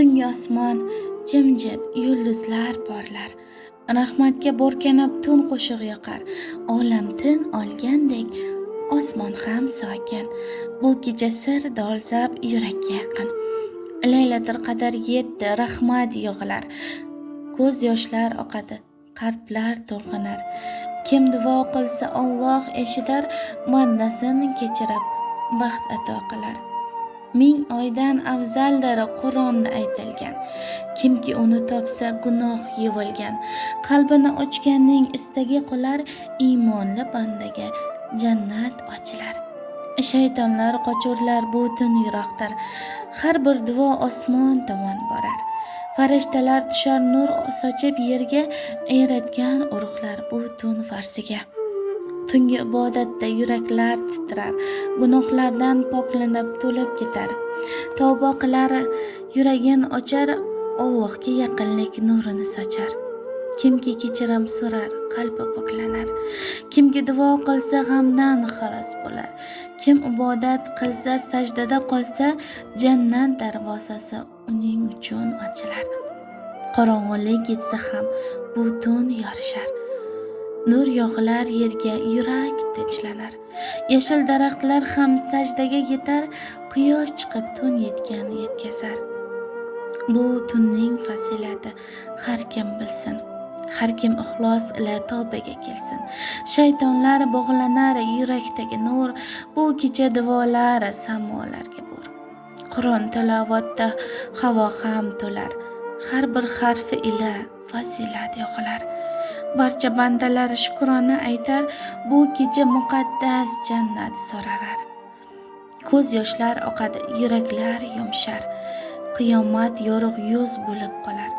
Tungi osmon jimjit, yulduzlar porlar. Rahmatga burkanib tun qo'shiq yoqar. Olam tin olgandek, osmon ham sokin. Bu kecha sir dolzarb yurakka yaqin. Laylatul qadar yetdi, rahmat yog'ilar. Ko'z yoshlar oqadi, qalblar to'lqinar. Kim duo qilsa Alloh eshitar, bandasini kechirib baxt ato qilar. Ming oydan afzaldir Qur'onda aytilgan. Kimki uni topsa gunoh yuvilgan. Qalbini ochganning istagi qolar, iymonli bandaga jannat ochilar. Shaytonlar qochurlar butun yiroqdir. Har bir duo osmon tomon borar. Farishtalar tushar nur sochib yerga, yaratgan urug'lar butun farsiga. Tungi ibodatda yuraklar titrar, gunohlardan poklanib to'lib ketar. Tavba qilar, yuragin ochar, Allohga yaqinlik nurini sochar. Kimki kechirim so'rar, qalbi poklanar. Kimki duo qilsa g'amdan xalos bo'lar. Kim ibodat qilsa, sajdada qolsa, jannat darvozasi uning uchun ochilar. Qorong'ulik yetsa ham butun yorishar. Nur yog'ilar yerga, yurak tinchlanar. Yashil daraxtlar ham sajdaga yetar, quyosh chiqib tun yetgan yetkazar. Bu tunning fasilati har kim bilsin. Har kim ixlos ila tavbaga kelsin. Shaytonlar bog'lanar yurakdagi nur, bu kecha duolar samolarga bor. Qur'on tilovatda havo ham to'lar. Har bir harfi ila fazilat yog'ilar. Barcha bandalar shukrona aytar, bu kecha muqaddas jannat so'rarar. Ko'z yoshlar oqadi, yuraklar yumshar. Qiyomat yorug' yuz bo'lib qolar.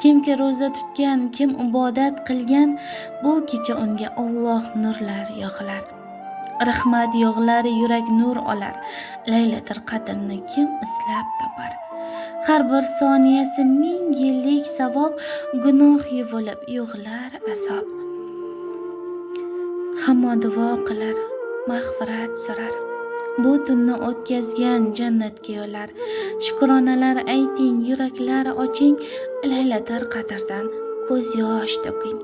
Kimki ro'za tutgan, kim ibodat qilgan, bu kecha unga Alloh nurlar yog'ilar. Rahmat yog'lar, yurak nur olar. Laylatul qadrni kim islab topar? Har bir soniyasi ming yillik savob, gunoh yuvilib yog'lar azob. Hamma duo qilar, mag'firat so'rar. Bu tunni o'tkazgan jannatga yo'lar. Shukronalar ayting, yuraklar oching, Laylatul qadrdan ko'z yosh to'king.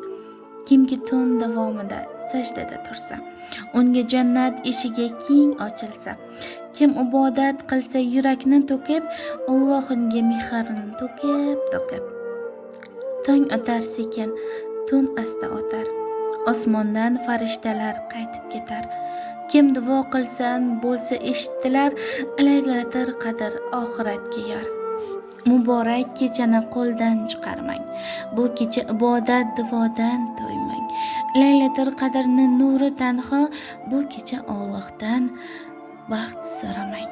Kimki tun davomida sajdada tursa, unga jannat eshigi keng ochilsa. Kim ibodat qilsa yurakni to'kib, Alloh unga mehrini to'kib. Tong otar sekin, tun asta o'tar. Osmondan farishtalar qaytib ketar. Kim duo qilsan bo'lsa eshitdilar, Laylatul qadr oxiratga yor. Muborak kechani qo'ldan chiqarmang. Bu kecha ibodat duodan to'ymang. Laylatul qadrning nuri tanho, bu kecha Allohdan baxt so'ramang.